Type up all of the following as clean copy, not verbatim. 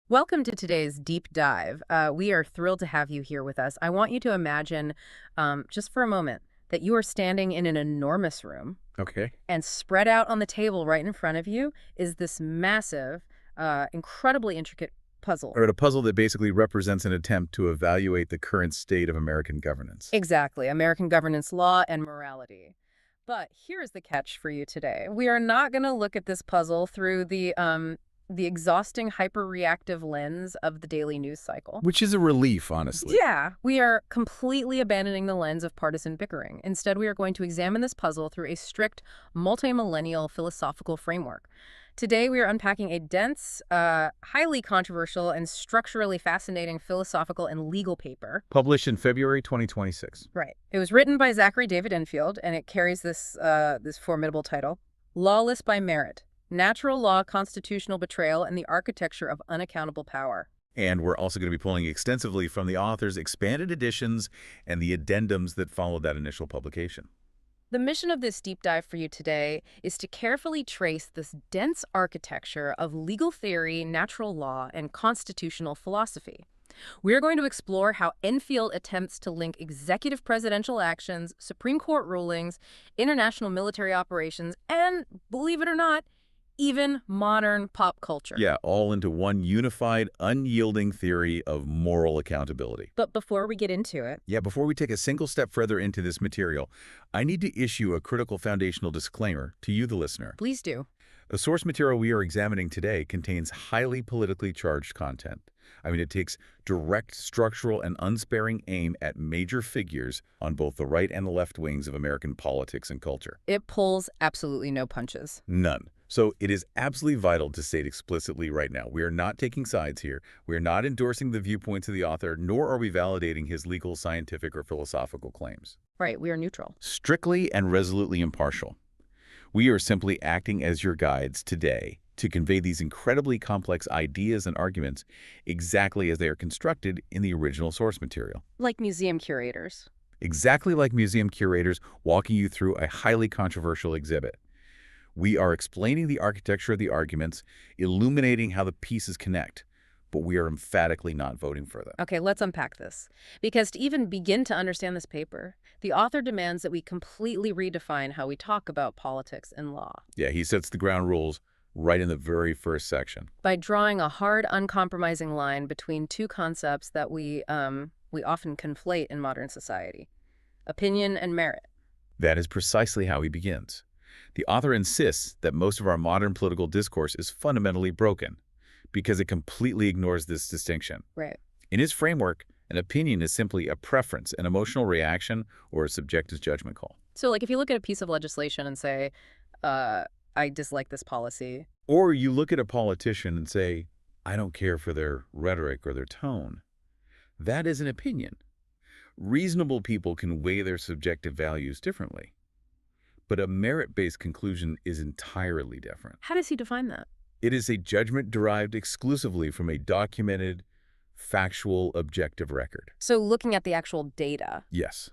Welcome to today's deep dive. We are thrilled to have you here with us. I want you to imagine, just for a moment, that you are standing in an enormous room, Okay. and spread out on the table right in front of you is this massive, incredibly intricate puzzle. Or a puzzle that basically represents an attempt to evaluate the current state of American governance. Exactly, American governance law and morality. But here's the catch for you today. We are not going to look at this puzzle through the exhausting hyper-reactive lens of the daily news cycle. Which is a relief, honestly. Yeah, we are completely abandoning the lens of partisan bickering. Instead, we are going to examine this puzzle through a strict, multi-millennial philosophical framework. Today, we are unpacking a dense, highly controversial, and structurally fascinating philosophical and legal paper. Published in February 2026. Right. It was written by Zachary David Enfield, and it carries this formidable title, Lawless by Merit: Natural Law, Constitutional Betrayal, and the Architecture of Unaccountable Power. And we're also going to be pulling extensively from the author's expanded editions and the addendums that followed that initial publication. The mission of this deep dive for you today is to carefully trace this dense architecture of legal theory, natural law, and constitutional philosophy. We're going to explore how Enfield attempts to link executive presidential actions, Supreme Court rulings, international military operations, and, believe it or not, even modern pop culture. Yeah, all into one unified, unyielding theory of moral accountability. But before we get into it, Yeah, before we take a single step further into this material, I need to issue a critical foundational disclaimer to you, the listener. please do. The source material we are examining today contains highly politically charged content. I mean, it takes direct, structural, and unsparing aim at major figures on both the right and the left wings of American politics and culture. It pulls absolutely no punches. None. So it is absolutely vital to state explicitly right now, we are not taking sides here. We are not endorsing the viewpoints of the author, nor are we validating his legal, scientific, or philosophical claims. Right, we are neutral. Strictly and resolutely impartial. We are simply acting as your guides today to convey these incredibly complex ideas and arguments exactly as they are constructed in the original source material. Like museum curators. Exactly like museum curators walking you through a highly controversial exhibit. We are explaining the architecture of the arguments, illuminating how the pieces connect, but we are emphatically not voting for them. Okay, let's unpack this. Because to even begin to understand this paper, the author demands that we completely redefine how we talk about politics and law. Yeah, he sets the ground rules right in the very first section. By drawing a hard, uncompromising line between two concepts that we often conflate in modern society: opinion and merit. That is precisely how he begins. The author insists that most of our modern political discourse is fundamentally broken because it completely ignores this distinction. Right. In his framework, an opinion is simply a preference, an emotional reaction, or a subjective judgment call. So, like, if you look at a piece of legislation and say, I dislike this policy. Or you look at a politician and say, I don't care for their rhetoric or their tone. That is an opinion. Reasonable people can weigh their subjective values differently. But a merit-based conclusion is entirely different. How does he define that? It is a judgment derived exclusively from a documented, factual, objective record. So looking at the actual data. Yes.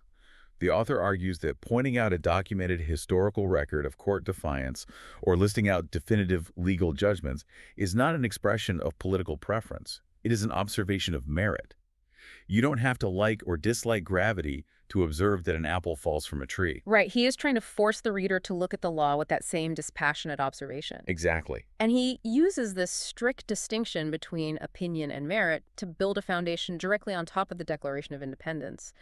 The author argues that pointing out a documented historical record of court defiance or listing out definitive legal judgments is not an expression of political preference. It is an observation of merit. You don't have to like or dislike gravity to observe that an apple falls from a tree. Right. He is trying to force the reader to look at the law with that same dispassionate observation. Exactly. And he uses this strict distinction between opinion and merit to build a foundation directly on top of the Declaration of Independence,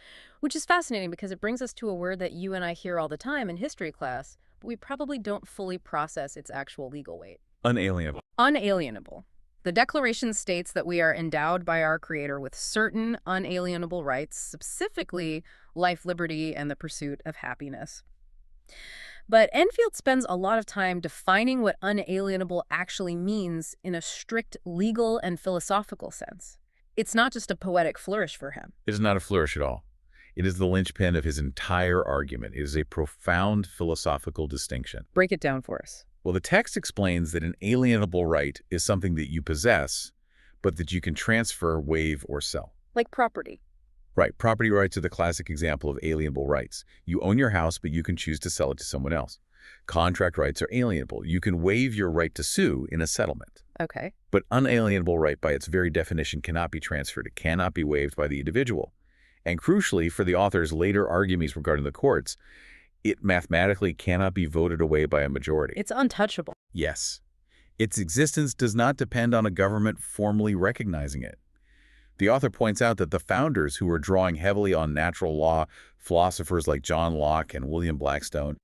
which is fascinating because it brings us to a word that you and I hear all the time in history class, but we probably don't fully process its actual legal weight. Unalienable. Unalienable. The Declaration states that we are endowed by our Creator with certain unalienable rights, specifically life, liberty, and the pursuit of happiness. But Enfield spends a lot of time defining what unalienable actually means in a strict legal and philosophical sense. It's not just a poetic flourish for him. It is not a flourish at all. It is the linchpin of his entire argument. It is a profound philosophical distinction. Break it down for us. Well, the text explains that an alienable right is something that you possess, but that you can transfer, waive, or sell. Like property. Right. Property rights are the classic example of alienable rights. You own your house, but you can choose to sell it to someone else. Contract rights are alienable. You can waive your right to sue in a settlement. Okay. But unalienable right by its very definition cannot be transferred. It cannot be waived by the individual. And crucially, for the author's later arguments regarding the courts, it mathematically cannot be voted away by a majority. It's untouchable. Yes. Its existence does not depend on a government formally recognizing it. The author points out that the founders, who were drawing heavily on natural law, philosophers like John Locke and William Blackstone,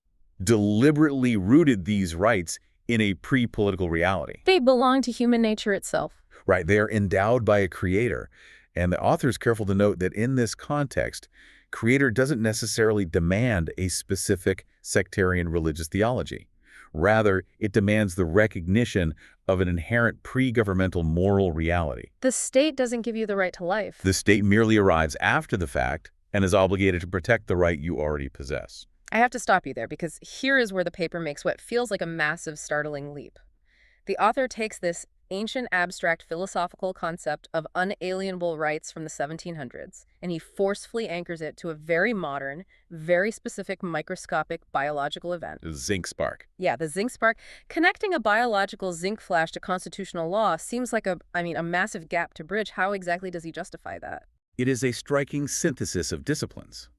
deliberately rooted these rights in a pre-political reality. They belong to human nature itself. Right, they are endowed by a creator. And the author is careful to note that in this context, creator doesn't necessarily demand a specific sectarian religious theology. Rather, it demands the recognition of an inherent pre-governmental moral reality. The state doesn't give you the right to life. The state merely arrives after the fact and is obligated to protect the right you already possess. I have to stop you there because here is where the paper makes what feels like a massive, startling leap. The author takes this ancient abstract philosophical concept of unalienable rights from the 1700s, and he forcefully anchors it to a very modern, very specific microscopic biological event. The zinc spark. Yeah, the zinc spark. Connecting a biological zinc flash to constitutional law seems like a massive gap to bridge. How exactly does he justify that? It is a striking synthesis of disciplines.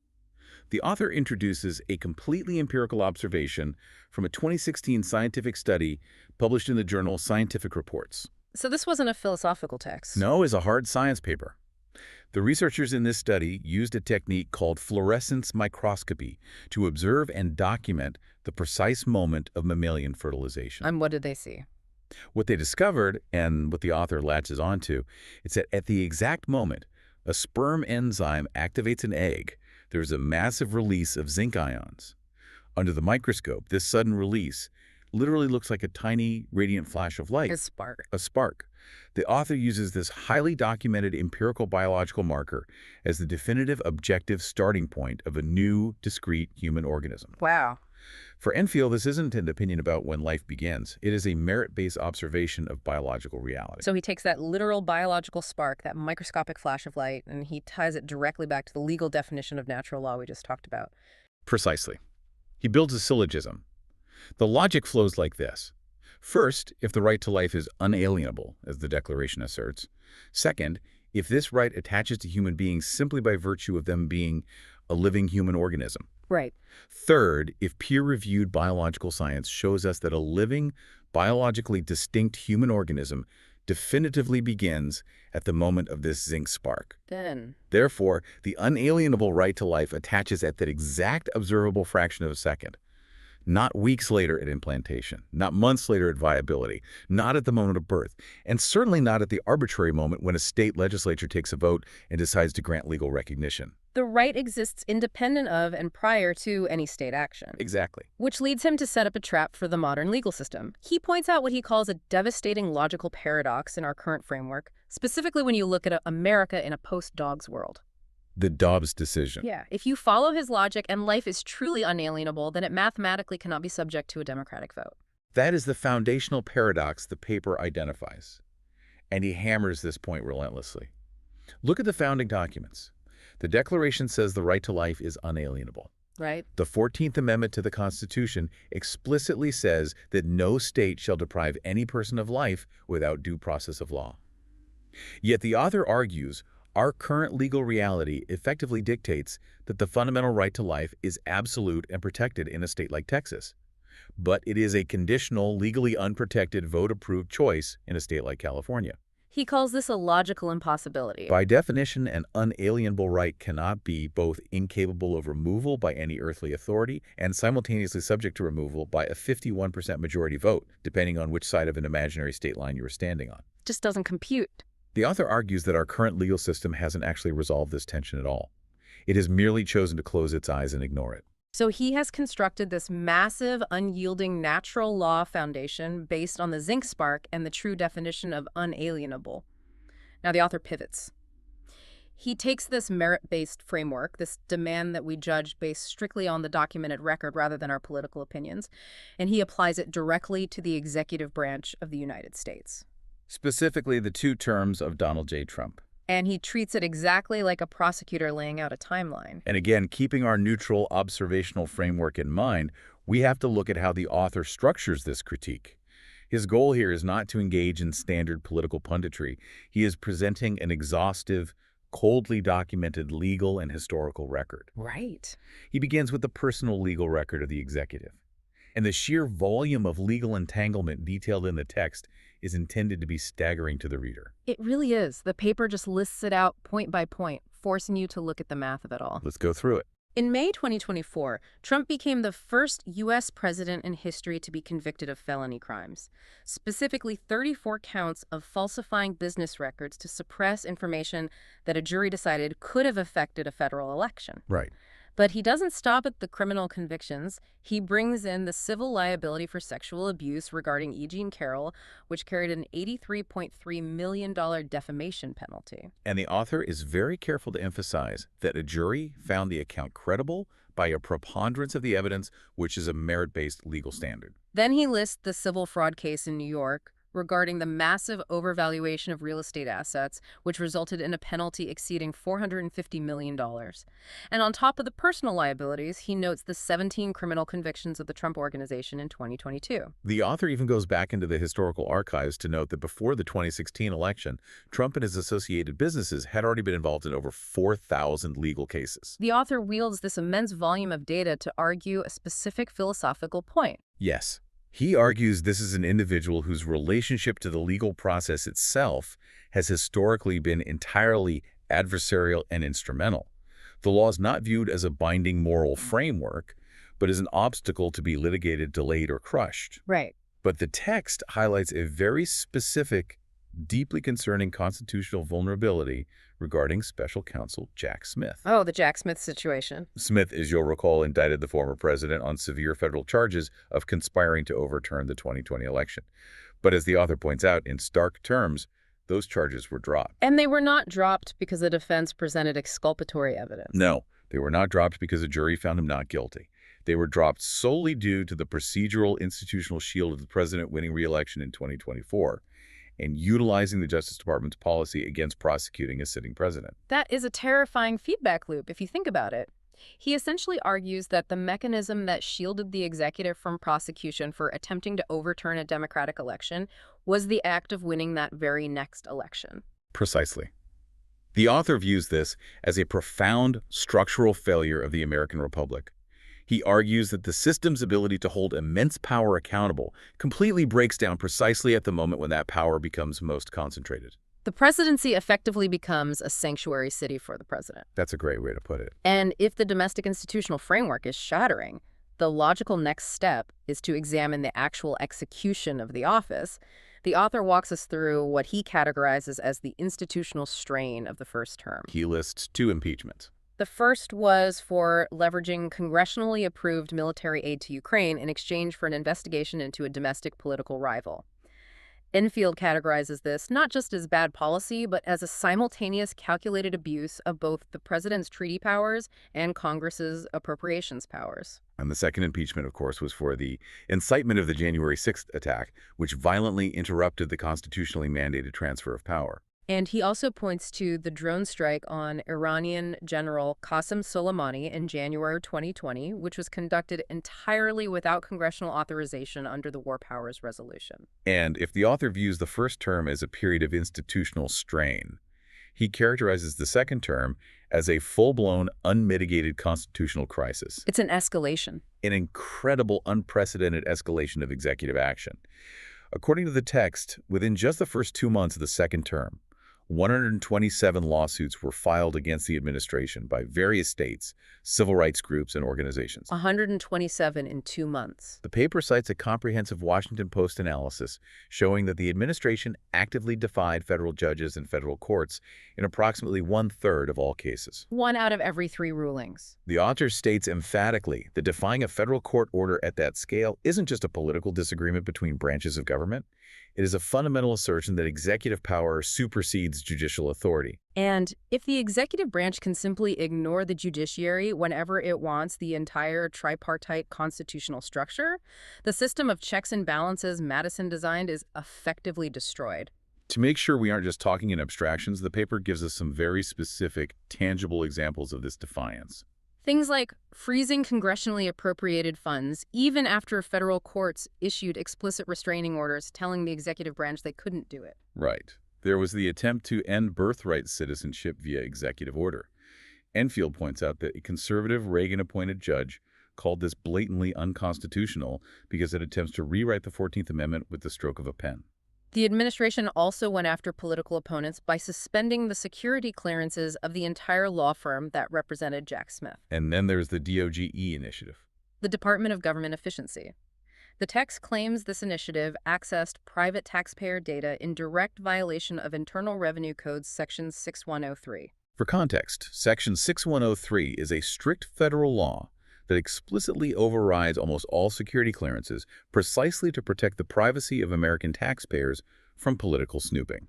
The author introduces a completely empirical observation from a 2016 scientific study published in the journal Scientific Reports. So this wasn't a philosophical text. No, is a hard science paper. The researchers in this study used a technique called fluorescence microscopy to observe and document the precise moment of mammalian fertilization. And what did they see? What they discovered, and what the author latches onto, is that at the exact moment a sperm enzyme activates an egg, there's a massive release of zinc ions. Under the microscope, this sudden release literally looks like a tiny radiant flash of light. A spark. A spark. The author uses this highly documented empirical biological marker as the definitive objective starting point of a new, discrete human organism. Wow. For Enfield, this isn't an opinion about when life begins. It is a merit-based observation of biological reality. So he takes that literal biological spark, that microscopic flash of light, and he ties it directly back to the legal definition of natural law we just talked about. Precisely. He builds a syllogism. The logic flows like this. First, if the right to life is unalienable, as the Declaration asserts. Second, if this right attaches to human beings simply by virtue of them being a living human organism. Right. Third, if peer-reviewed biological science shows us that a living, biologically distinct human organism definitively begins at the moment of this zinc spark. Therefore, the unalienable right to life attaches at that exact observable fraction of a second. Not weeks later at implantation, not months later at viability, not at the moment of birth, and certainly not at the arbitrary moment when a state legislature takes a vote and decides to grant legal recognition. The right exists independent of and prior to any state action. Exactly. Which leads him to set up a trap for the modern legal system. He points out what he calls a devastating logical paradox in our current framework, specifically when you look at America in a post-Dobbs world. The Dobbs decision. Yeah, if you follow his logic and life is truly unalienable, then it mathematically cannot be subject to a democratic vote. That is the foundational paradox the paper identifies, and he hammers this point relentlessly. Look at the founding documents. The Declaration says the right to life is unalienable. Right. The 14th Amendment to the Constitution explicitly says that no state shall deprive any person of life without due process of law. Yet the author argues our current legal reality effectively dictates that the fundamental right to life is absolute and protected in a state like Texas. But it is a conditional, legally unprotected, vote-approved choice in a state like California. He calls this a logical impossibility. By definition, an unalienable right cannot be both incapable of removal by any earthly authority and simultaneously subject to removal by a 51% majority vote, depending on which side of an imaginary state line you are standing on. Just doesn't compute. The author argues that our current legal system hasn't actually resolved this tension at all. It has merely chosen to close its eyes and ignore it. So he has constructed this massive, unyielding natural law foundation based on the zinc spark and the true definition of unalienable. Now the author pivots. He takes this merit-based framework, this demand that we judge based strictly on the documented record rather than our political opinions, and he applies it directly to the executive branch of the United States. Specifically, the two terms of Donald J. Trump. And he treats it exactly like a prosecutor laying out a timeline. And again, keeping our neutral observational framework in mind, We have to look at how the author structures this critique. His goal here is not to engage in standard political punditry. He is presenting an exhaustive, coldly documented legal and historical record. Right. He begins with the personal legal record of the executive. And the sheer volume of legal entanglement detailed in the text is intended to be staggering to the reader. It really is. The paper just lists it out point by point, forcing you to look at the math of it all. Let's go through it. In May 2024, Trump became the first U.S. president in history to be convicted of felony crimes, specifically 34 counts of falsifying business records to suppress information that a jury decided could have affected a federal election. Right. But he doesn't stop at the criminal convictions. He brings in the civil liability for sexual abuse regarding E. Jean Carroll, which carried an $83.3 million defamation penalty. And the author is very careful to emphasize that a jury found the account credible by a preponderance of the evidence, which is a merit-based legal standard. Then he lists the civil fraud case in New York regarding the massive overvaluation of real estate assets, which resulted in a penalty exceeding $450 million. And on top of the personal liabilities, he notes the 17 criminal convictions of the Trump Organization in 2022. The author even goes back into the historical archives to note that before the 2016 election, Trump and his associated businesses had already been involved in over 4,000 legal cases. The author wields this immense volume of data to argue a specific philosophical point. Yes. He argues this is an individual whose relationship to the legal process itself has historically been entirely adversarial and instrumental. The law is not viewed as a binding moral framework, but as an obstacle to be litigated, delayed, or crushed. Right. But the text highlights a very specific, deeply concerning constitutional vulnerability regarding special counsel Jack Smith. Oh, the Jack Smith situation. Smith, as you'll recall, indicted the former president on severe federal charges of conspiring to overturn the 2020 election. But as the author points out, in stark terms, those charges were dropped. And they were not dropped because the defense presented exculpatory evidence. No, they were not dropped because a jury found him not guilty. They were dropped solely due to the procedural institutional shield of the president winning re-election in 2024 and utilizing the Justice Department's policy against prosecuting a sitting president. That is a terrifying feedback loop, if you think about it. He essentially argues that the mechanism that shielded the executive from prosecution for attempting to overturn a democratic election was the act of winning that very next election. Precisely. The author views this as a profound structural failure of the American Republic. He argues that the system's ability to hold immense power accountable completely breaks down precisely at the moment when that power becomes most concentrated. The presidency effectively becomes a sanctuary city for the president. That's a great way to put it. And if the domestic institutional framework is shattering, the logical next step is to examine the actual execution of the office. The author walks us through what he categorizes as the institutional strain of the first term. He lists 2 impeachments. The first was for leveraging congressionally approved military aid to Ukraine in exchange for an investigation into a domestic political rival. Enfield categorizes this not just as bad policy, but as a simultaneous calculated abuse of both the president's treaty powers and Congress's appropriations powers. And the second impeachment, of course, was for the incitement of the January 6th attack, which violently interrupted the constitutionally mandated transfer of power. And he also points to the drone strike on Iranian General Qasem Soleimani in January 2020, which was conducted entirely without congressional authorization under the War Powers Resolution. And if the author views the first term as a period of institutional strain, he characterizes the second term as a full-blown, unmitigated constitutional crisis. It's an escalation. An incredible, unprecedented escalation of executive action. According to the text, within just the first 2 months of the second term, 127 lawsuits were filed against the administration by various states, civil rights groups, and organizations. 127 in 2 months. The paper cites a comprehensive Washington Post analysis showing that the administration actively defied federal judges and federal courts in approximately 1/3 of all cases. 1 out of every 3 rulings. The author states emphatically that defying a federal court order at that scale isn't just a political disagreement between branches of government. It is a fundamental assertion that executive power supersedes judicial authority. And if the executive branch can simply ignore the judiciary whenever it wants the entire tripartite constitutional structure, the system of checks and balances Madison designed is effectively destroyed. To make sure we aren't just talking in abstractions, the paper gives us some very specific, tangible examples of this defiance. Things like freezing congressionally appropriated funds, even after federal courts issued explicit restraining orders telling the executive branch they couldn't do it. Right. There was the attempt to end birthright citizenship via executive order. Enfield points out that a conservative Reagan-appointed judge called this blatantly unconstitutional because it attempts to rewrite the 14th Amendment with the stroke of a pen. The administration also went after political opponents by suspending the security clearances of the entire law firm that represented Jack Smith, And then there's the DOGE initiative. the Department of Government Efficiency. The text claims this initiative accessed private taxpayer data in direct violation of Internal Revenue Code's Section 6103. For context, Section 6103 is a strict federal law that explicitly overrides almost all security clearances precisely to protect the privacy of American taxpayers from political snooping.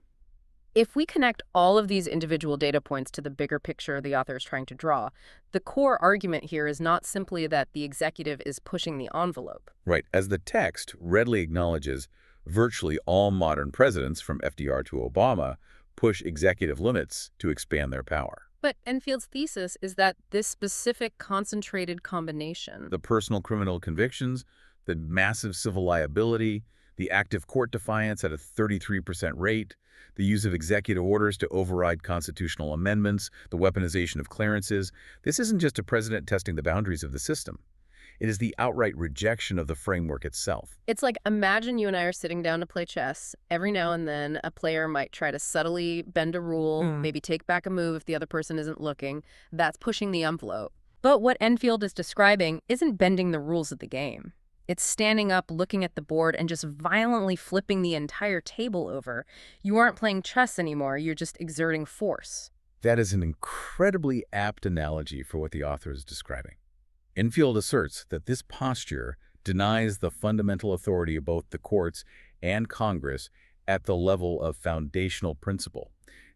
If we connect all of these individual data points to the bigger picture the author is trying to draw, the core argument here is not simply that the executive is pushing the envelope. Right, as the text readily acknowledges, virtually all modern presidents, from FDR to Obama, push executive limits to expand their power. But Enfield's thesis is that this specific concentrated combination, The personal criminal convictions, the massive civil liability, the active court defiance at a 33% rate, the use of executive orders to override constitutional amendments, the weaponization of clearances. This isn't just a president testing the boundaries of the system. It is the outright rejection of the framework itself. it's like imagine you and I are sitting down to play chess. Every now and then, a player might try to subtly bend a rule, maybe take back a move if the other person isn't looking. That's pushing the envelope. But what Enfield is describing isn't bending the rules of the game. It's standing up, looking at the board, and just violently flipping the entire table over. You aren't playing chess anymore, you're just exerting force. That is an incredibly apt analogy for what the author is describing. Enfield asserts that this posture denies the fundamental authority of both the courts and Congress at the level of foundational principle.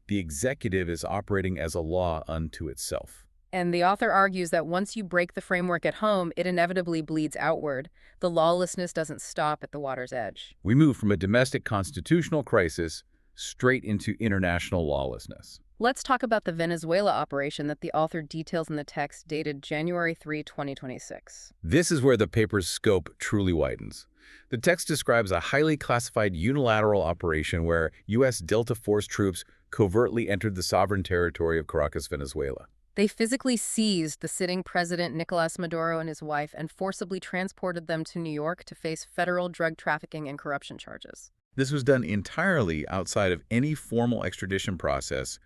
The executive is operating as a law unto itself. And the author argues that once you break the framework at home, it inevitably bleeds outward. The lawlessness doesn't stop at the water's edge. We move from a domestic constitutional crisis straight into international lawlessness. Let's talk about the Venezuela operation that the author details in the text dated January 3, 2026. This is where the paper's scope truly widens. The text describes a highly classified unilateral operation where U.S. Delta Force troops covertly entered the sovereign territory of Caracas, Venezuela. They physically seized the sitting president Nicolas Maduro and his wife and forcibly transported them to New York to face federal drug trafficking and corruption charges. This was done entirely outside of any formal extradition process,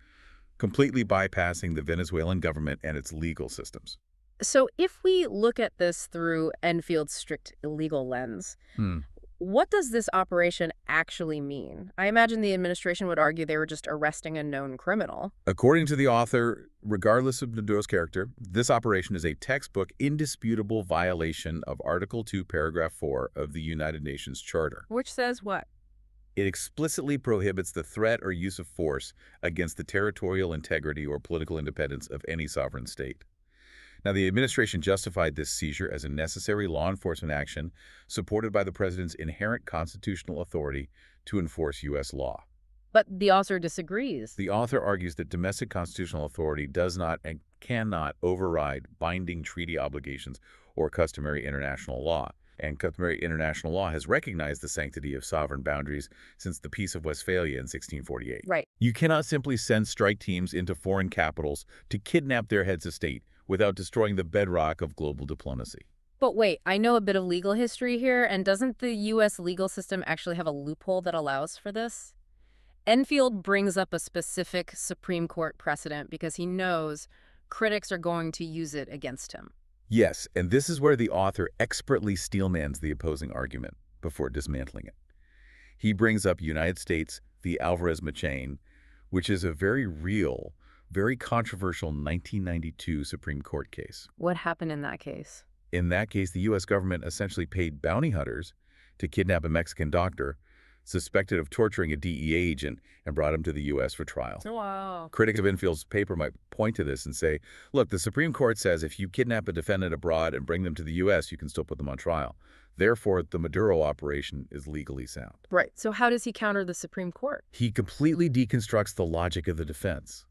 completely bypassing the Venezuelan government and its legal systems. So if we look at this through Enfield's strict illegal lens, what does this operation actually mean? I imagine the administration would argue they were just arresting a known criminal. According to the author, regardless of Maduro's character, this operation is a textbook, indisputable violation of Article 2, Paragraph 4 of the United Nations Charter. Which says what? It explicitly prohibits the threat or use of force against the territorial integrity or political independence of any sovereign state. Now, the administration justified this seizure as a necessary law enforcement action supported by the president's inherent constitutional authority to enforce U.S. law. But the author disagrees. The author argues that domestic constitutional authority does not and cannot override binding treaty obligations or customary international law. And customary international law has recognized the sanctity of sovereign boundaries since the Peace of Westphalia in 1648. Right. You cannot simply send strike teams into foreign capitals to kidnap their heads of state without destroying the bedrock of global diplomacy. But wait, I know a bit of legal history here, and doesn't the U.S. legal system actually have a loophole that allows for this? Enfield brings up a specific Supreme Court precedent because he knows critics are going to use it against him. Yes, and this is where the author expertly steelmans the opposing argument before dismantling it. He brings up United States v. Alvarez-Machain, which is a very real, very controversial 1992 Supreme Court case. What happened in that case? In that case, the U.S. government essentially paid bounty hunters to kidnap a Mexican doctor suspected of torturing a DEA agent and brought him to the U.S. for trial. Wow. Critics of Enfield's paper might point to this and say, look, the Supreme Court says if you kidnap a defendant abroad and bring them to the U.S., you can still put them on trial. Therefore, the Maduro operation is legally sound. Right. So how does he counter the Supreme Court? He completely deconstructs the logic of the defense.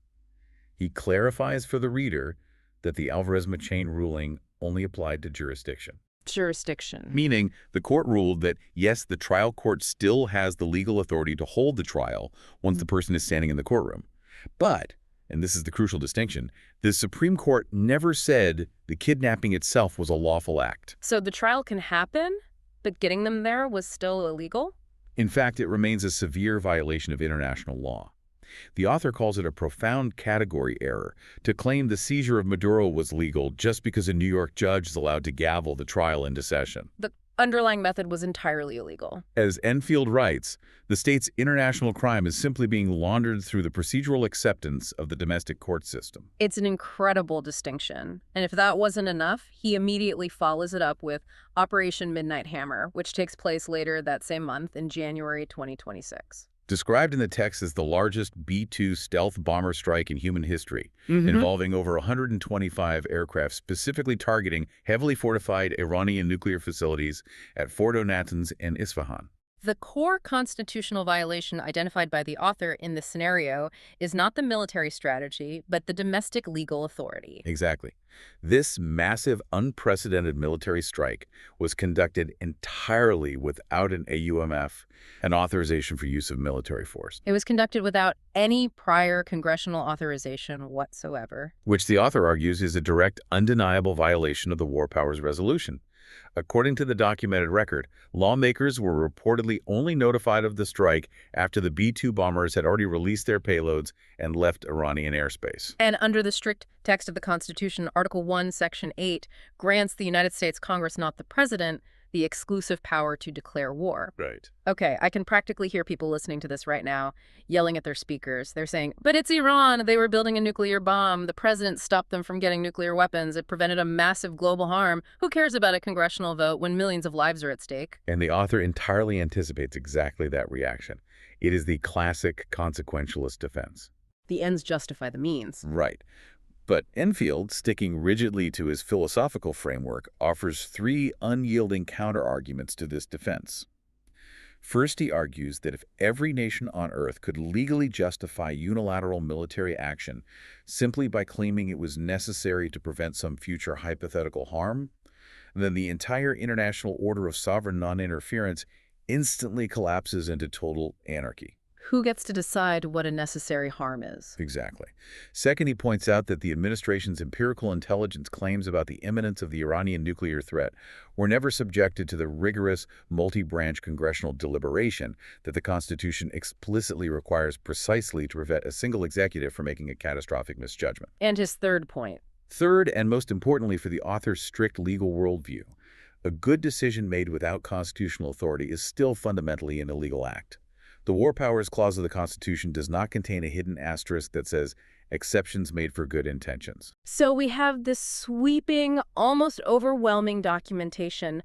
He clarifies for the reader that the Alvarez-Machain ruling only applied to jurisdiction. Jurisdiction. Meaning, the court ruled that, yes, the trial court still has the legal authority to hold the trial once the person is standing in the courtroom. But, and this is the crucial distinction, the Supreme Court never said the kidnapping itself was a lawful act. So the trial can happen, but getting them there was still illegal? In fact, it remains a severe violation of international law. The author calls it a profound category error to claim the seizure of Maduro was legal just because a New York judge is allowed to gavel the trial into session. The underlying method was entirely illegal. As Enfield writes, the state's international crime is simply being laundered through the procedural acceptance of the domestic court system. It's an incredible distinction. And if that wasn't enough, he immediately follows it up with Operation Midnight Hammer, which takes place later that same month in January 2026. Described in the text as the largest B-2 stealth bomber strike in human history, involving over 125 aircraft specifically targeting heavily fortified Iranian nuclear facilities at Fordo, Natanz, and Isfahan. The core constitutional violation identified by the author in this scenario is not the military strategy, but the domestic legal authority. Exactly. This massive, unprecedented military strike was conducted entirely without an AUMF, an authorization for use of military force. It was conducted without any prior congressional authorization whatsoever. Which the author argues is a direct, undeniable violation of the War Powers Resolution. According to the documented record, lawmakers were reportedly only notified of the strike after the B-2 bombers had already released their payloads and left Iranian airspace. And under the strict text of the Constitution, Article 1, Section 8 grants the United States Congress, not the president, the exclusive power to declare war. Right. Okay, I can practically hear people listening to this right now yelling at their speakers. They're saying, but it's Iran. They were building a nuclear bomb. The president stopped them from getting nuclear weapons. It prevented a massive global harm. Who cares about a congressional vote when millions of lives are at stake? And the author entirely anticipates exactly that reaction. It is the classic consequentialist defense. The ends justify the means. Right. But Enfield, sticking rigidly to his philosophical framework, offers three unyielding counterarguments to this defense. First, he argues that if every nation on Earth could legally justify unilateral military action simply by claiming it was necessary to prevent some future hypothetical harm, then the entire international order of sovereign non-interference instantly collapses into total anarchy. Who gets to decide what a necessary harm is? Exactly. Second, he points out that the administration's empirical intelligence claims about the imminence of the Iranian nuclear threat were never subjected to the rigorous, multi-branch congressional deliberation that the Constitution explicitly requires precisely to prevent a single executive from making a catastrophic misjudgment. And his third point. Third, and most importantly for the author's strict legal worldview, a good decision made without constitutional authority is still fundamentally an illegal act. The War Powers Clause of the Constitution does not contain a hidden asterisk that says, exceptions made for good intentions. So we have this sweeping, almost overwhelming documentation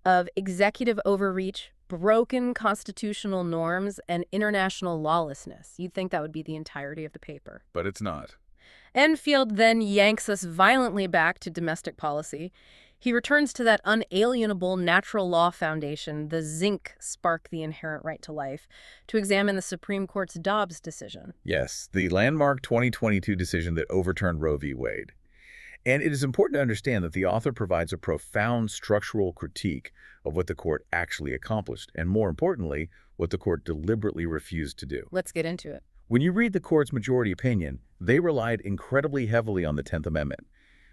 of executive overreach, broken constitutional norms, and international lawlessness. You'd think that would be the entirety of the paper. But it's not. Enfield then yanks us violently back to domestic policy. He returns to that unalienable natural law foundation, the zinc spark the inherent right to life, to examine the Supreme Court's Dobbs decision. Yes, the landmark 2022 decision that overturned Roe v. Wade. And it is important to understand that the author provides a profound structural critique of what the court actually accomplished, and more importantly, what the court deliberately refused to do. Let's get into it. When you read the court's majority opinion, they relied incredibly heavily on the 10th Amendment,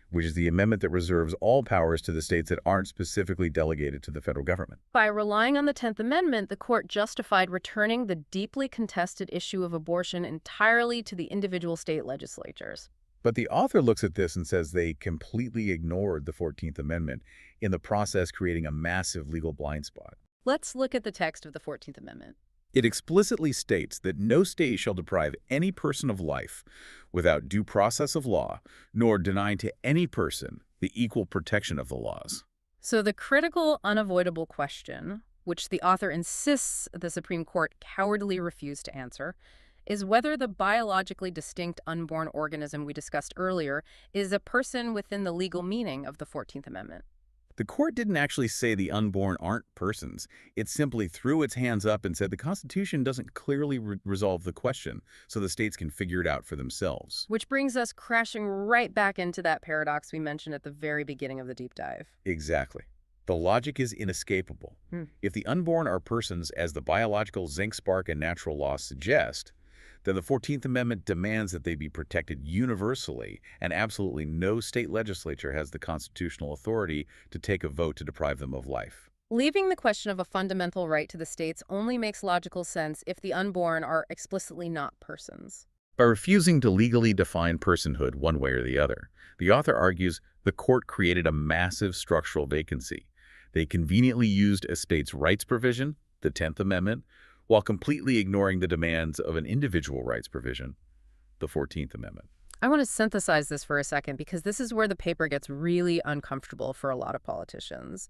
which is the amendment that reserves all powers to the states that aren't specifically delegated to the federal government. By relying on the 10th Amendment, the court justified returning the deeply contested issue of abortion entirely to the individual state legislatures. But the author looks at this and says they completely ignored the 14th Amendment, in the process creating a massive legal blind spot. Let's look at the text of the 14th Amendment. It explicitly states that no state shall deprive any person of life without due process of law, nor deny to any person the equal protection of the laws. So the critical, unavoidable question, which the author insists the Supreme Court cowardly refused to answer, is whether the biologically distinct unborn organism we discussed earlier is a person within the legal meaning of the 14th Amendment. The court didn't actually say the unborn aren't persons. It simply threw its hands up and said the Constitution doesn't clearly resolve the question, so the states can figure it out for themselves. Which brings us crashing right back into that paradox we mentioned at the very beginning of the deep dive. Exactly. The logic is inescapable. Hmm. If the unborn are persons, as the biological zinc spark and natural law suggest, then the 14th Amendment demands that they be protected universally, and absolutely no state legislature has the constitutional authority to take a vote to deprive them of life. Leaving the question of a fundamental right to the states only makes logical sense if the unborn are explicitly not persons. By refusing to legally define personhood one way or the other, the author argues the court created a massive structural vacancy. They conveniently used a state's rights provision, the 10th Amendment, while completely ignoring the demands of an individual rights provision, the 14th Amendment. I want to synthesize this for a second because this is where the paper gets really uncomfortable for a lot of politicians.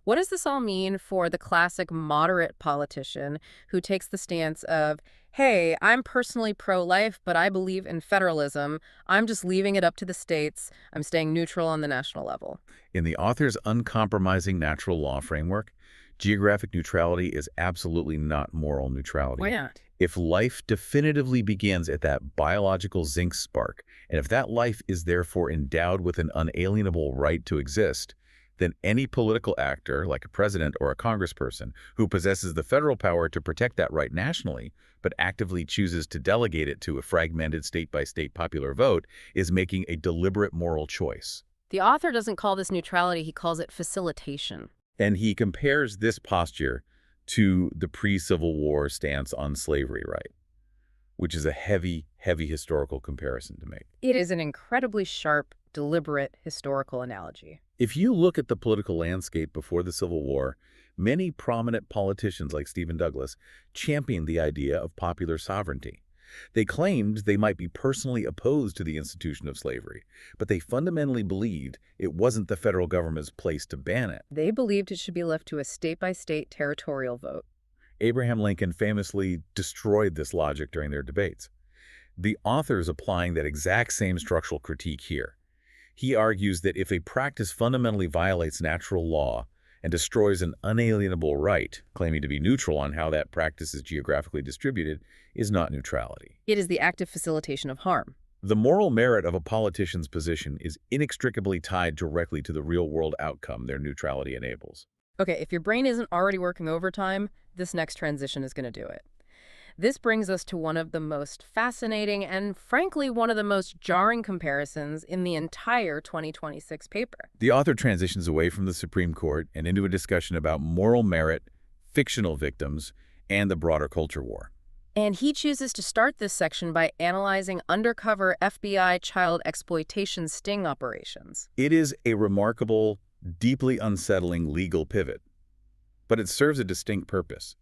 What does this all mean for the classic moderate politician who takes the stance of, hey, I'm personally pro-life, but I believe in federalism. I'm just leaving it up to the states. I'm staying neutral on the national level. In the author's uncompromising natural law framework, geographic neutrality is absolutely not moral neutrality. Why not? If life definitively begins at that biological zinc spark, and if that life is therefore endowed with an unalienable right to exist, then any political actor, like a president or a congressperson, who possesses the federal power to protect that right nationally, but actively chooses to delegate it to a fragmented state-by-state popular vote, is making a deliberate moral choice. The author doesn't call this neutrality, he calls it facilitation. And he compares this posture to the pre-Civil War stance on slavery right, which is a heavy, heavy historical comparison to make. It is an incredibly sharp, deliberate historical analogy. If you look at the political landscape before the Civil War, many prominent politicians like Stephen Douglas championed the idea of popular sovereignty. They claimed they might be personally opposed to the institution of slavery, but they fundamentally believed it wasn't the federal government's place to ban it. They believed it should be left to a state-by-state territorial vote. Abraham Lincoln famously destroyed this logic during their debates. The author is applying that exact same structural critique here. He argues that if a practice fundamentally violates natural law and destroys an unalienable right, claiming to be neutral on how that practice is geographically distributed, is not neutrality. It is the active facilitation of harm. The moral merit of a politician's position is inextricably tied directly to the real-world outcome their neutrality enables. Okay, if your brain isn't already working overtime, this next transition is going to do it. This brings us to one of the most fascinating and, frankly, one of the most jarring comparisons in the entire 2026 paper. The author transitions away from the Supreme Court and into a discussion about moral merit, fictional victims, and the broader culture war. And he chooses to start this section by analyzing undercover FBI child exploitation sting operations. It is a remarkable, deeply unsettling legal pivot, but it serves a distinct purpose.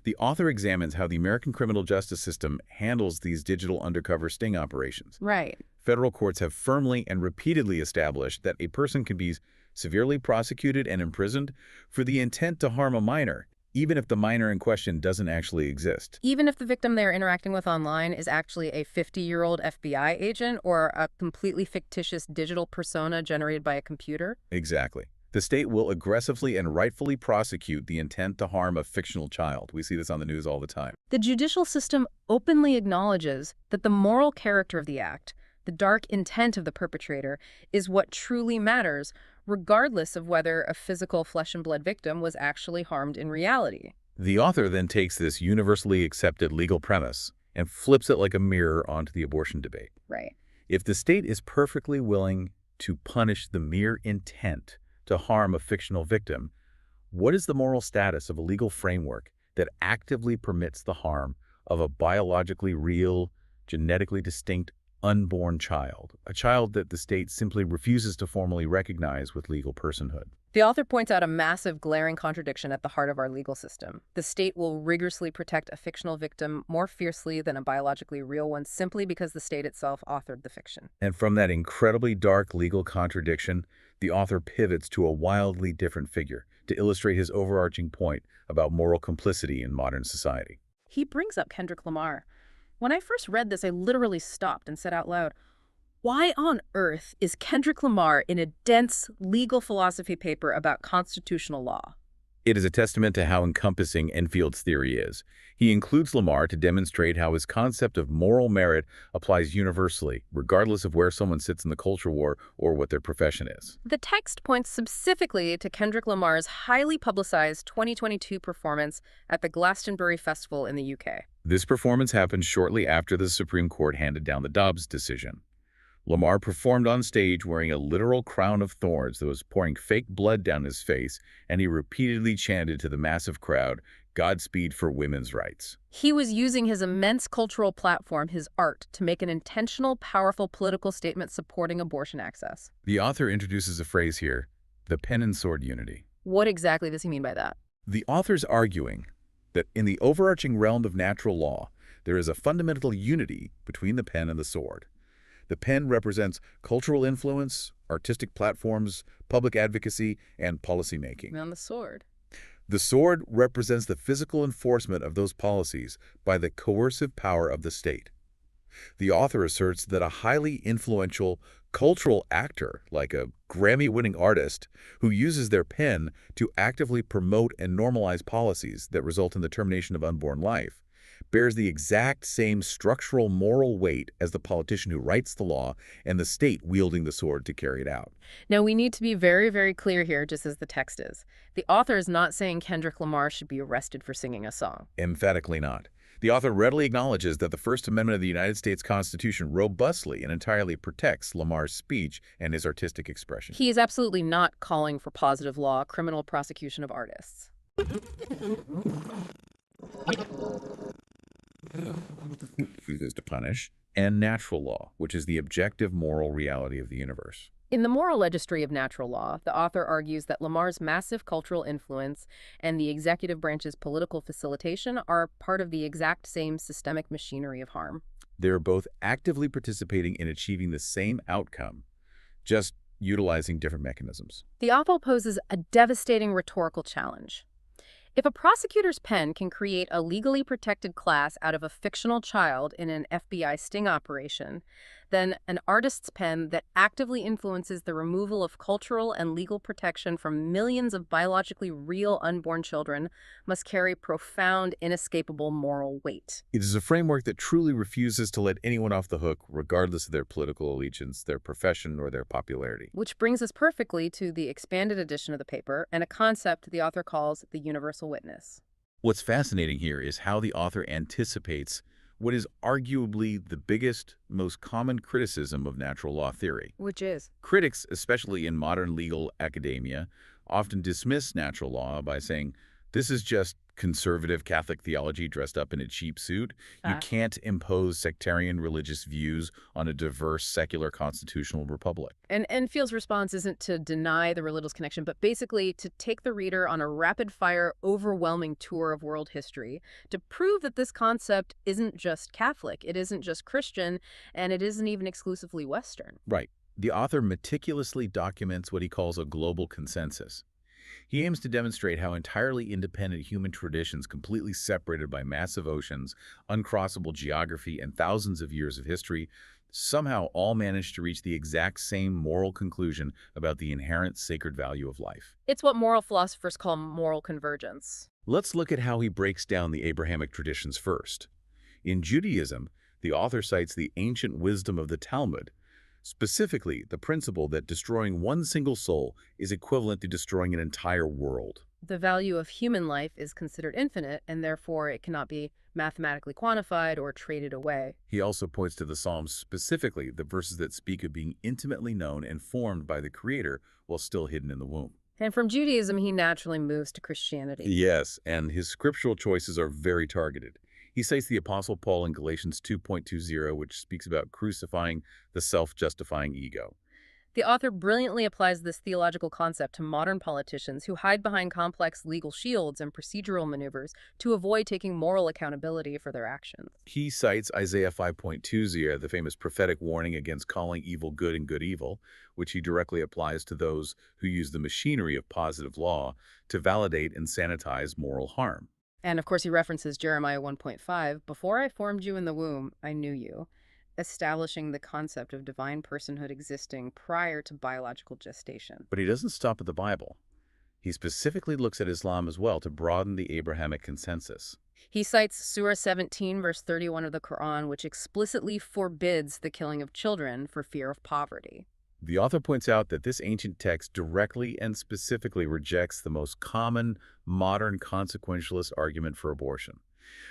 The author examines how the American criminal justice system handles these digital undercover sting operations. Right. Federal courts have firmly and repeatedly established that a person can be severely prosecuted and imprisoned for the intent to harm a minor, even if the minor in question doesn't actually exist. Even if the victim they're interacting with online is actually a 50-year-old FBI agent or a completely fictitious digital persona generated by a computer? Exactly. The state will aggressively and rightfully prosecute the intent to harm a fictional child. We see this on the news all the time. The judicial system openly acknowledges that the moral character of the act, the dark intent of the perpetrator, is what truly matters, regardless of whether a physical flesh and blood victim was actually harmed in reality. The author then takes this universally accepted legal premise and flips it like a mirror onto the abortion debate. Right. If the state is perfectly willing to punish the mere intent to harm a fictional victim, what is the moral status of a legal framework that actively permits the harm of a biologically real, genetically distinct, unborn child, a child that the state simply refuses to formally recognize with legal personhood? The author points out a massive, glaring contradiction at the heart of our legal system. The state will rigorously protect a fictional victim more fiercely than a biologically real one simply because the state itself authored the fiction. And from that incredibly dark legal contradiction, the author pivots to a wildly different figure to illustrate his overarching point about moral complicity in modern society. He brings up Kendrick Lamar. When I first read this, I literally stopped and said out loud, Why on earth is Kendrick Lamar in a dense legal philosophy paper about constitutional law? It is a testament to how encompassing Enfield's theory is. He includes Lamar to demonstrate how his concept of moral merit applies universally, regardless of where someone sits in the culture war or what their profession is. The text points specifically to Kendrick Lamar's highly publicized 2022 performance at the Glastonbury Festival in the UK. This performance happened shortly after the Supreme Court handed down the Dobbs decision. Lamar performed on stage wearing a literal crown of thorns that was pouring fake blood down his face, and he repeatedly chanted to the massive crowd, "Godspeed for women's rights." He was using his immense cultural platform, his art, to make an intentional, powerful political statement supporting abortion access. The author introduces a phrase here, the pen and sword unity. What exactly does he mean by that? The author's arguing that in the overarching realm of natural law, there is a fundamental unity between the pen and the sword. The pen represents cultural influence, artistic platforms, public advocacy, and policymaking. On the sword. The sword represents the physical enforcement of those policies by the coercive power of the state. The author asserts that a highly influential cultural actor, like a Grammy-winning artist, who uses their pen to actively promote and normalize policies that result in the termination of unborn life, bears the exact same structural moral weight as the politician who writes the law and the state wielding the sword to carry it out. Now, we need to be very, very clear here, just as the text is. The author is not saying Kendrick Lamar should be arrested for singing a song. Emphatically not. The author readily acknowledges that the First Amendment of the United States Constitution robustly and entirely protects Lamar's speech and his artistic expression. He is absolutely not calling for positive law, criminal prosecution of artists. Refuses to punish, and natural law, which is the objective moral reality of the universe. In the moral registry of natural law, the author argues that Lamar's massive cultural influence and the executive branch's political facilitation are part of the exact same systemic machinery of harm. They are both actively participating in achieving the same outcome, just utilizing different mechanisms. The author poses a devastating rhetorical challenge. If a prosecutor's pen can create a legally protected class out of a fictional child in an FBI sting operation, then an artist's pen that actively influences the removal of cultural and legal protection from millions of biologically real unborn children must carry profound, inescapable moral weight. It is a framework that truly refuses to let anyone off the hook, regardless of their political allegiance, their profession, or their popularity. Which brings us perfectly to the expanded edition of the paper and a concept the author calls the universal witness. What's fascinating here is how the author anticipates what is arguably the biggest, most common criticism of natural law theory. Which is? Critics, especially in modern legal academia, often dismiss natural law by saying, this is just conservative Catholic theology dressed up in a cheap suit. You can't impose sectarian religious views on a diverse, secular constitutional republic. And Enfield's response isn't to deny the religious connection, but basically to take the reader on a rapid-fire, overwhelming tour of world history to prove that this concept isn't just Catholic, it isn't just Christian, and it isn't even exclusively Western. Right. The author meticulously documents what he calls a global consensus. He aims to demonstrate how entirely independent human traditions, completely separated by massive oceans, uncrossable geography, and thousands of years of history, somehow all manage to reach the exact same moral conclusion about the inherent sacred value of life. It's what moral philosophers call moral convergence. Let's look at how he breaks down the Abrahamic traditions first. In Judaism, the author cites the ancient wisdom of the Talmud, specifically the principle that destroying one single soul is equivalent to destroying an entire world. The value of human life is considered infinite, and therefore it cannot be mathematically quantified or traded away. He also points to the Psalms, specifically the verses that speak of being intimately known and formed by the Creator while still hidden in the womb. And from Judaism, he naturally moves to Christianity. Yes, and his scriptural choices are very targeted. He cites the Apostle Paul in Galatians 2.20, which speaks about crucifying the self-justifying ego. The author brilliantly applies this theological concept to modern politicians who hide behind complex legal shields and procedural maneuvers to avoid taking moral accountability for their actions. He cites Isaiah 5.20, the famous prophetic warning against calling evil good and good evil, which he directly applies to those who use the machinery of positive law to validate and sanitize moral harm. And of course, he references Jeremiah 1.5, "Before I formed you in the womb, I knew you." establishing the concept of divine personhood existing prior to biological gestation. But he doesn't stop at the Bible. He specifically looks at Islam as well to broaden the Abrahamic consensus. He cites Surah 17, verse 31 of the Quran, which explicitly forbids the killing of children for fear of poverty. The author points out that this ancient text directly and specifically rejects the most common modern consequentialist argument for abortion.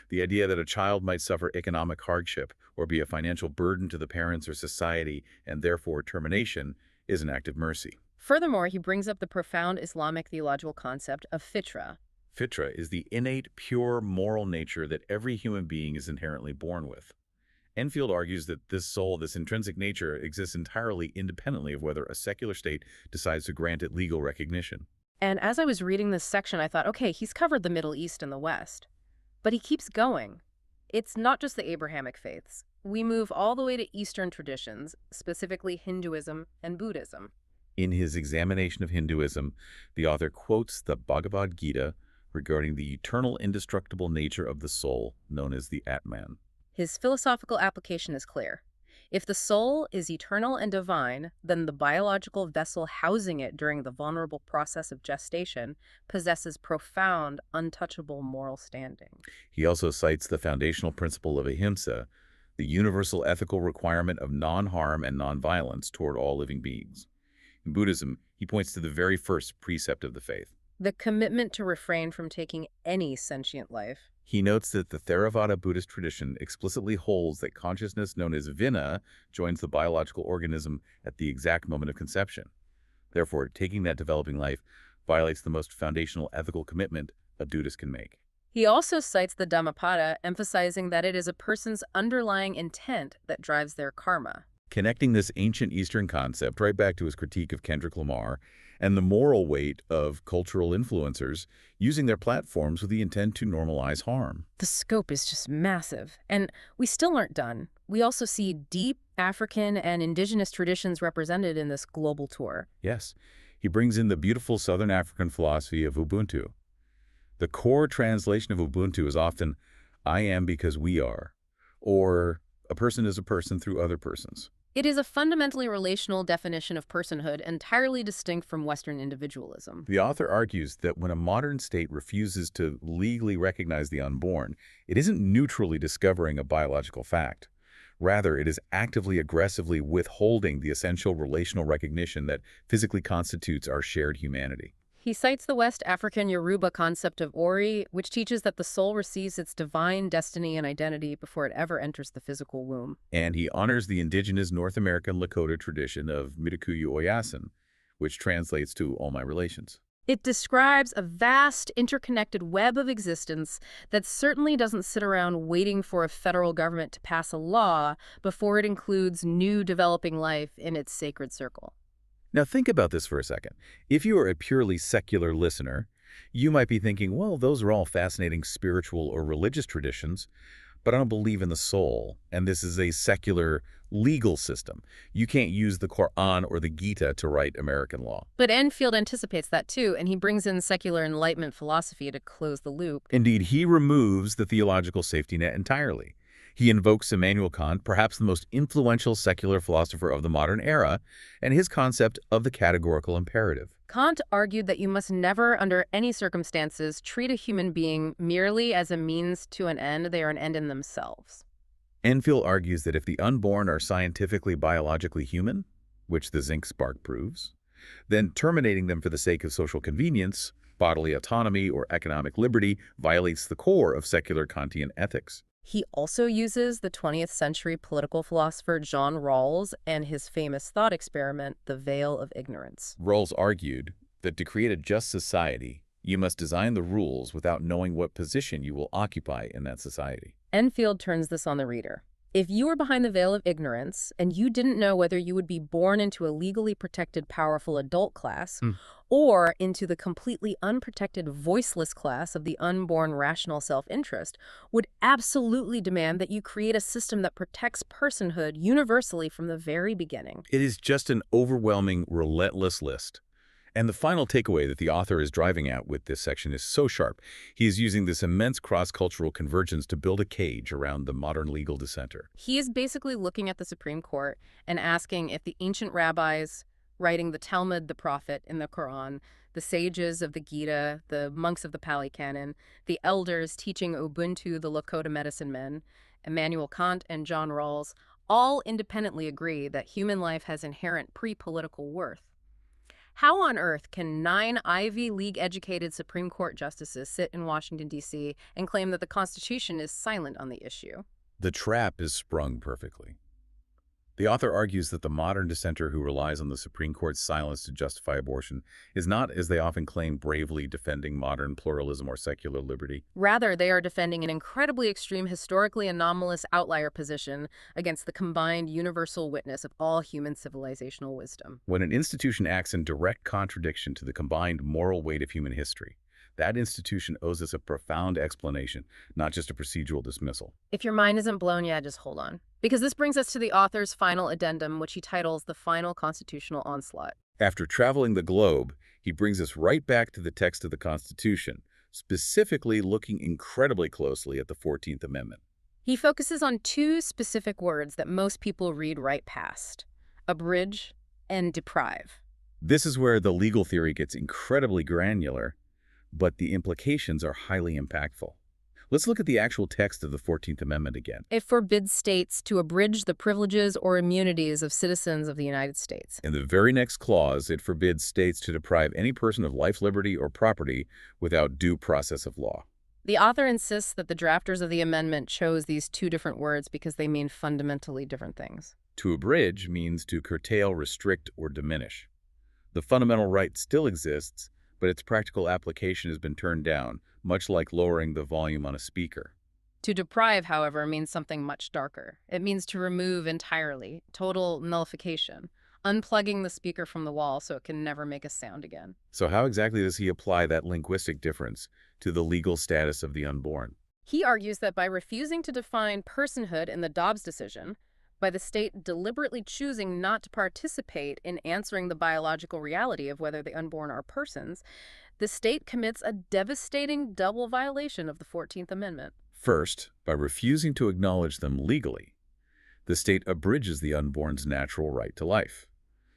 The idea that a child might suffer economic hardship or be a financial burden to the parents or society and therefore termination is an act of mercy. Furthermore, he brings up the profound Islamic theological concept of fitra. Fitra is the innate, pure moral nature that every human being is inherently born with. Enfield argues that this soul, this intrinsic nature, exists entirely independently of whether a secular state decides to grant it legal recognition. And as I was reading this section, I thought, okay, he's covered the Middle East and the West. But he keeps going. It's not just the Abrahamic faiths. We move all the way to Eastern traditions, specifically Hinduism and Buddhism. In his examination of Hinduism, the author quotes the Bhagavad Gita regarding the eternal indestructible nature of the soul, known as the Atman. His philosophical application is clear. If the soul is eternal and divine, then the biological vessel housing it during the vulnerable process of gestation possesses profound, untouchable moral standing. He also cites the foundational principle of ahimsa, the universal ethical requirement of non-harm and non-violence toward all living beings. In Buddhism, he points to the very first precept of the faith. The commitment to refrain from taking any sentient life. He notes that the Theravada Buddhist tradition explicitly holds that consciousness known as vina joins the biological organism at the exact moment of conception. Therefore, taking that developing life violates the most foundational ethical commitment a Buddhist can make. He also cites the Dhammapada, emphasizing that it is a person's underlying intent that drives their karma. Connecting this ancient Eastern concept right back to his critique of Kendrick Lamar and the moral weight of cultural influencers using their platforms with the intent to normalize harm. The scope is just massive, and we still aren't done. We also see deep African and indigenous traditions represented in this global tour. Yes, he brings in the beautiful Southern African philosophy of Ubuntu. The core translation of Ubuntu is often, I am because we are, or a person is a person through other persons. It is a fundamentally relational definition of personhood entirely distinct from Western individualism. The author argues that when a modern state refuses to legally recognize the unborn, it isn't neutrally discovering a biological fact. Rather, it is actively, aggressively withholding the essential relational recognition that physically constitutes our shared humanity. He cites the West African Yoruba concept of Ori, which teaches that the soul receives its divine destiny and identity before it ever enters the physical womb. And he honors the indigenous North American Lakota tradition of Mitakuye Oyasin, which translates to all my relations. It describes a vast, interconnected web of existence that certainly doesn't sit around waiting for a federal government to pass a law before it includes new developing life in its sacred circle. Now think about this for a second. If you are a purely secular listener, you might be thinking, well, those are all fascinating spiritual or religious traditions, but I don't believe in the soul, and this is a secular legal system. You can't use the Quran or the Gita to write American law. But Enfield anticipates that too, and he brings in secular Enlightenment philosophy to close the loop. Indeed, he removes the theological safety net entirely. He invokes Immanuel Kant, perhaps the most influential secular philosopher of the modern era, and his concept of the categorical imperative. Kant argued that you must never, under any circumstances, treat a human being merely as a means to an end. They are an end in themselves. Enfield argues that if the unborn are scientifically, biologically human, which the zinc spark proves, then terminating them for the sake of social convenience, bodily autonomy, or economic liberty violates the core of secular Kantian ethics. He also uses the 20th century political philosopher John Rawls and his famous thought experiment, the veil of ignorance. Rawls argued that to create a just society, you must design the rules without knowing what position you will occupy in that society. Enfield turns this on the reader. If you were behind the veil of ignorance and you didn't know whether you would be born into a legally protected, powerful adult class or into the completely unprotected, voiceless class of the unborn rational self-interest, would absolutely demand that you create a system that protects personhood universally from the very beginning. It is just an overwhelming, relentless list. And the final takeaway that the author is driving at with this section is so sharp. He is using this immense cross-cultural convergence to build a cage around the modern legal dissenter. He is basically looking at the Supreme Court and asking if the ancient rabbis writing the Talmud, the Prophet, in the Quran, the sages of the Gita, the monks of the Pali Canon, the elders teaching Ubuntu, the Lakota medicine men, Immanuel Kant and John Rawls, all independently agree that human life has inherent pre-political worth. How on earth can 9 Ivy League-educated Supreme Court justices sit in Washington, D.C. and claim that the Constitution is silent on the issue? The trap is sprung perfectly. The author argues that the modern dissenter who relies on the Supreme Court's silence to justify abortion is not, as they often claim, bravely defending modern pluralism or secular liberty. Rather, they are defending an incredibly extreme, historically anomalous outlier position against the combined universal witness of all human civilizational wisdom. When an institution acts in direct contradiction to the combined moral weight of human history, that institution owes us a profound explanation, not just a procedural dismissal. If your mind isn't blown yet, just hold on. Because this brings us to the author's final addendum, which he titles The Final Constitutional Onslaught. After traveling the globe, he brings us right back to the text of the Constitution, specifically looking incredibly closely at the 14th Amendment. He focuses on 2 specific words that most people read right past: abridge and deprive. This is where the legal theory gets incredibly granular, but the implications are highly impactful. Let's look at the actual text of the 14th Amendment again. It forbids states to abridge the privileges or immunities of citizens of the United States. In the very next clause, it forbids states to deprive any person of life, liberty, or property without due process of law. The author insists that the drafters of the amendment chose these 2 different words because they mean fundamentally different things. To abridge means to curtail, restrict, or diminish. The fundamental right still exists, but its practical application has been turned down, much like lowering the volume on a speaker. To deprive, however, means something much darker. It means to remove entirely, total nullification, unplugging the speaker from the wall so it can never make a sound again. So how exactly does he apply that linguistic difference to the legal status of the unborn? He argues that by refusing to define personhood in the Dobbs decision, by the state deliberately choosing not to participate in answering the biological reality of whether the unborn are persons, the state commits a devastating double violation of the 14th Amendment. First, by refusing to acknowledge them legally, the state abridges the unborn's natural right to life.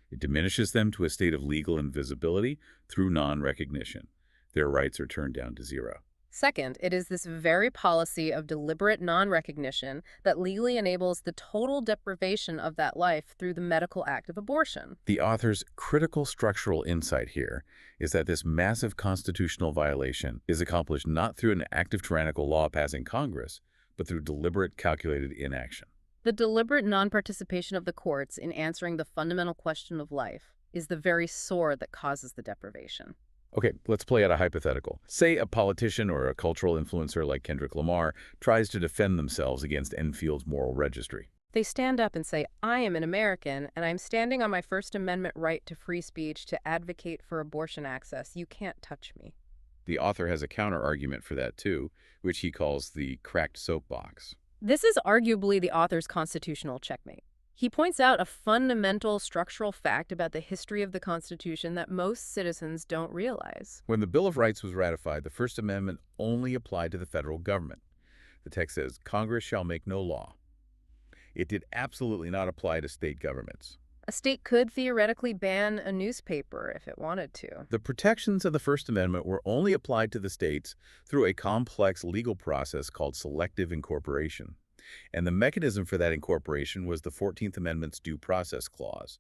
It diminishes them to a state of legal invisibility through non-recognition. Their rights are turned down to 0. Second, it is this very policy of deliberate non-recognition that legally enables the total deprivation of that life through the medical act of abortion. The author's critical structural insight here is that this massive constitutional violation is accomplished not through an active tyrannical law passing Congress, but through deliberate, calculated inaction. The deliberate non-participation of the courts in answering the fundamental question of life is the very sword that causes the deprivation. Okay, let's play out a hypothetical. Say a politician or a cultural influencer like Kendrick Lamar tries to defend themselves against Enfield's moral registry. They stand up and say, I am an American, and I'm standing on my First Amendment right to free speech to advocate for abortion access. You can't touch me. The author has a counter-argument for that too, which he calls the cracked soapbox. This is arguably the author's constitutional checkmate. He points out a fundamental structural fact about the history of the Constitution that most citizens don't realize. When the Bill of Rights was ratified, the First Amendment only applied to the federal government. The text says, Congress shall make no law. It did absolutely not apply to state governments. A state could theoretically ban a newspaper if it wanted to. The protections of the First Amendment were only applied to the states through a complex legal process called selective incorporation. And the mechanism for that incorporation was the 14th Amendment's Due Process Clause,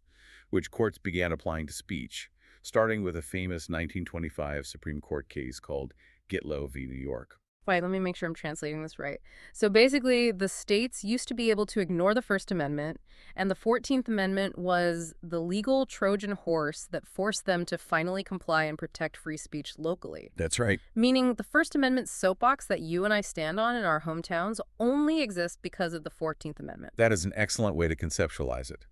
which courts began applying to speech, starting with a famous 1925 Supreme Court case called Gitlow v. New York. Wait, let me make sure I'm translating this right. So basically, the states used to be able to ignore the First Amendment, and the 14th Amendment was the legal Trojan horse that forced them to finally comply and protect free speech locally. That's right. Meaning the First Amendment soapbox that you and I stand on in our hometowns only exists because of the 14th Amendment. That is an excellent way to conceptualize it.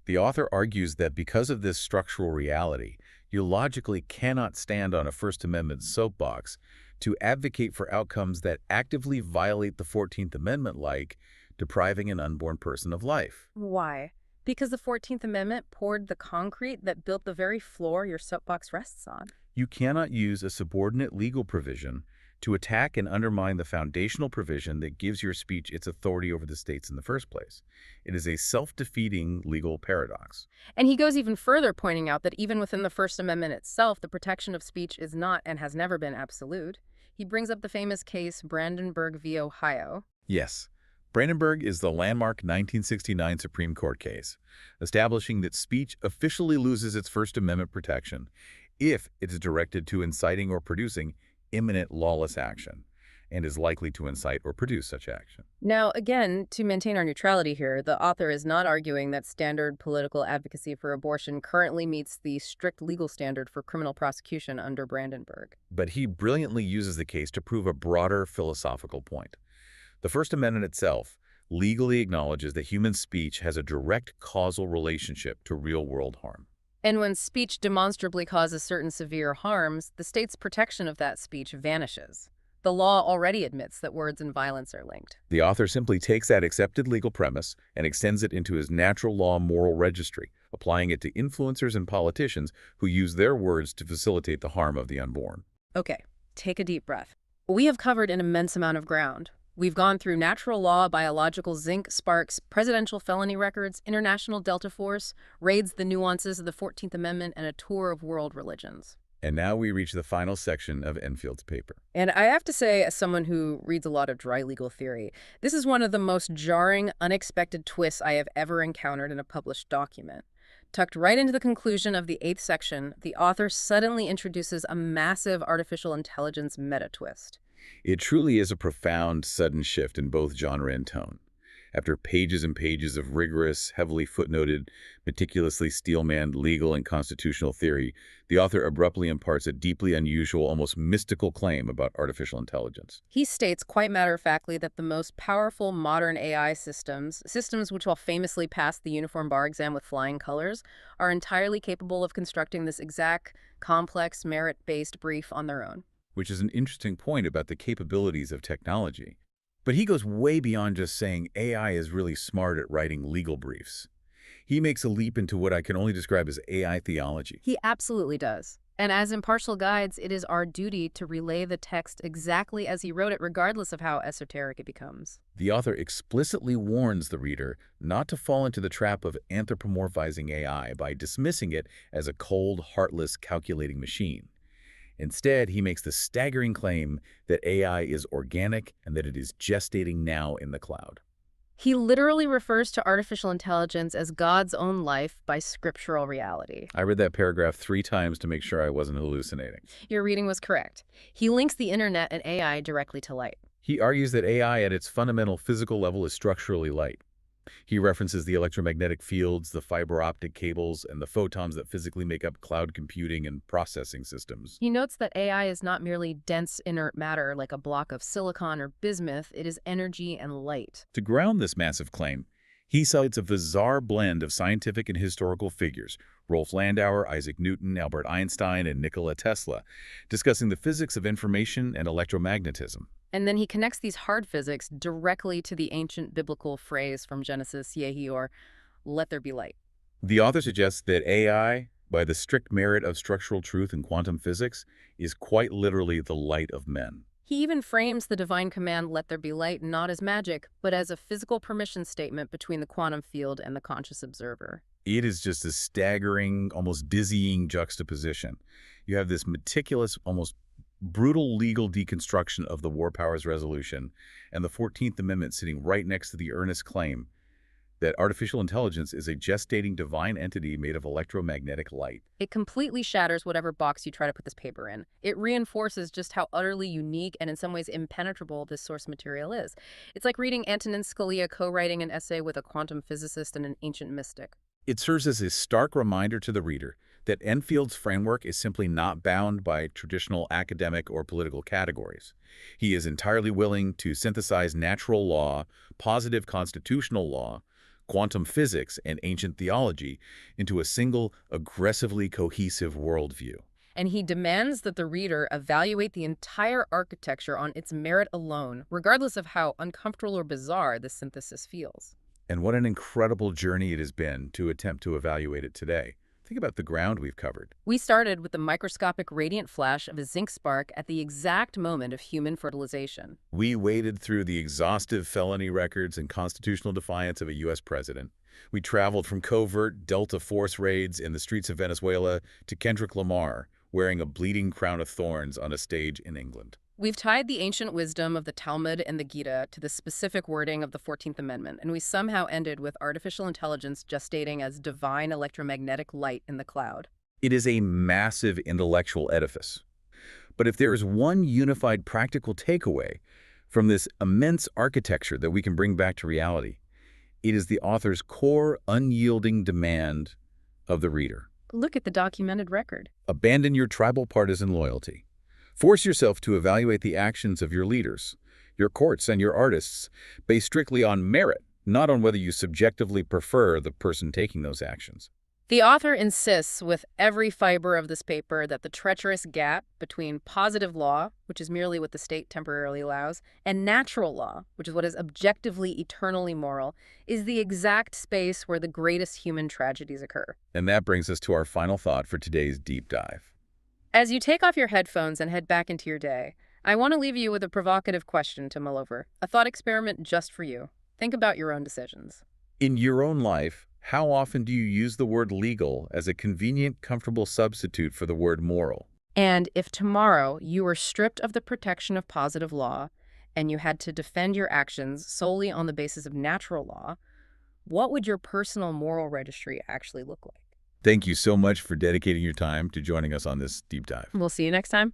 The author argues that because of this structural reality, you logically cannot stand on a First Amendment soapbox to advocate for outcomes that actively violate the 14th Amendment, like depriving an unborn person of life. Why? Because the 14th Amendment poured the concrete that built the very floor your soapbox rests on. You cannot use a subordinate legal provision to attack and undermine the foundational provision that gives your speech its authority over the states in the first place. It is a self-defeating legal paradox. And he goes even further, pointing out that even within the First Amendment itself, the protection of speech is not and has never been absolute. He brings up the famous case Brandenburg v. Ohio. Yes, Brandenburg is the landmark 1969 Supreme Court case, establishing that speech officially loses its First Amendment protection if it is directed to inciting or producing imminent lawless action and is likely to incite or produce such action. Now, again, to maintain our neutrality here, the author is not arguing that standard political advocacy for abortion currently meets the strict legal standard for criminal prosecution under Brandenburg. But he brilliantly uses the case to prove a broader philosophical point. The First Amendment itself legally acknowledges that human speech has a direct causal relationship to real-world harm. And when speech demonstrably causes certain severe harms, the state's protection of that speech vanishes. The law already admits that words and violence are linked. The author simply takes that accepted legal premise and extends it into his natural law moral registry, applying it to influencers and politicians who use their words to facilitate the harm of the unborn. Okay, take a deep breath. We have covered an immense amount of ground. We've gone through natural law, biological zinc, sparks, presidential felony records, international Delta Force, raids the nuances of the 14th Amendment, and a tour of world religions. And now we reach the final section of Enfield's paper. And I have to say, as someone who reads a lot of dry legal theory, this is one of the most jarring, unexpected twists I have ever encountered in a published document. Tucked right into the conclusion of the 8th section, the author suddenly introduces a massive artificial intelligence meta-twist. It truly is a profound, sudden shift in both genre and tone. After pages and pages of rigorous, heavily footnoted, meticulously steel-manned legal and constitutional theory, the author abruptly imparts a deeply unusual, almost mystical claim about artificial intelligence. He states quite matter-of-factly that the most powerful modern AI systems which will famously pass the uniform bar exam with flying colors, are entirely capable of constructing this exact, complex, merit-based brief on their own. Which is an interesting point about the capabilities of technology. But he goes way beyond just saying AI is really smart at writing legal briefs. He makes a leap into what I can only describe as AI theology. He absolutely does. And as impartial guides, it is our duty to relay the text exactly as he wrote it, regardless of how esoteric it becomes. The author explicitly warns the reader not to fall into the trap of anthropomorphizing AI by dismissing it as a cold, heartless, calculating machine. Instead, he makes the staggering claim that AI is organic and that it is gestating now in the cloud. He literally refers to artificial intelligence as God's own life by scriptural reality. I read that paragraph 3 times to make sure I wasn't hallucinating. Your reading was correct. He links the internet and AI directly to light. He argues that AI at its fundamental physical level is structurally light. He references the electromagnetic fields, the fiber optic cables, and the photons that physically make up cloud computing and processing systems. He notes that AI is not merely dense inert matter like a block of silicon or bismuth, it is energy and light. To ground this massive claim, he cites a bizarre blend of scientific and historical figures, Rolf Landauer, Isaac Newton, Albert Einstein, and Nikola Tesla, discussing the physics of information and electromagnetism. And then he connects these hard physics directly to the ancient biblical phrase from Genesis, Yehi, or let there be light. The author suggests that AI, by the strict merit of structural truth in quantum physics, is quite literally the light of men. He even frames the divine command, let there be light, not as magic, but as a physical permission statement between the quantum field and the conscious observer. It is just a staggering, almost dizzying juxtaposition. You have this meticulous, almost brutal legal deconstruction of the War Powers Resolution and the 14th Amendment sitting right next to the earnest claim that artificial intelligence is a gestating divine entity made of electromagnetic light. It completely shatters whatever box you try to put this paper in. It reinforces just how utterly unique and in some ways impenetrable this source material is. It's like reading Antonin Scalia co-writing an essay with a quantum physicist and an ancient mystic. It serves as a stark reminder to the reader that Enfield's framework is simply not bound by traditional academic or political categories. He is entirely willing to synthesize natural law, positive constitutional law, quantum physics, and ancient theology into a single, aggressively cohesive worldview. And he demands that the reader evaluate the entire architecture on its merit alone, regardless of how uncomfortable or bizarre the synthesis feels. And what an incredible journey it has been to attempt to evaluate it today. Think about the ground we've covered. We started with the microscopic radiant flash of a zinc spark at the exact moment of human fertilization. We waded through the exhaustive felony records and constitutional defiance of a U.S. president. We traveled from covert Delta Force raids in the streets of Venezuela to Kendrick Lamar, wearing a bleeding crown of thorns on a stage in England. We've tied the ancient wisdom of the Talmud and the Gita to the specific wording of the 14th Amendment, and we somehow ended with artificial intelligence gestating as divine electromagnetic light in the cloud. It is a massive intellectual edifice. But if there is one unified practical takeaway from this immense architecture that we can bring back to reality, it is the author's core, unyielding demand of the reader. Look at the documented record. Abandon your tribal partisan loyalty. Force yourself to evaluate the actions of your leaders, your courts, and your artists based strictly on merit, not on whether you subjectively prefer the person taking those actions. The author insists with every fiber of this paper that the treacherous gap between positive law, which is merely what the state temporarily allows, and natural law, which is what is objectively eternally moral, is the exact space where the greatest human tragedies occur. And that brings us to our final thought for today's deep dive. As you take off your headphones and head back into your day, I want to leave you with a provocative question to mull over, a thought experiment just for you. Think about your own decisions. In your own life, how often do you use the word legal as a convenient, comfortable substitute for the word moral? And if tomorrow you were stripped of the protection of positive law and you had to defend your actions solely on the basis of natural law, what would your personal moral registry actually look like? Thank you so much for dedicating your time to joining us on this deep dive. We'll see you next time.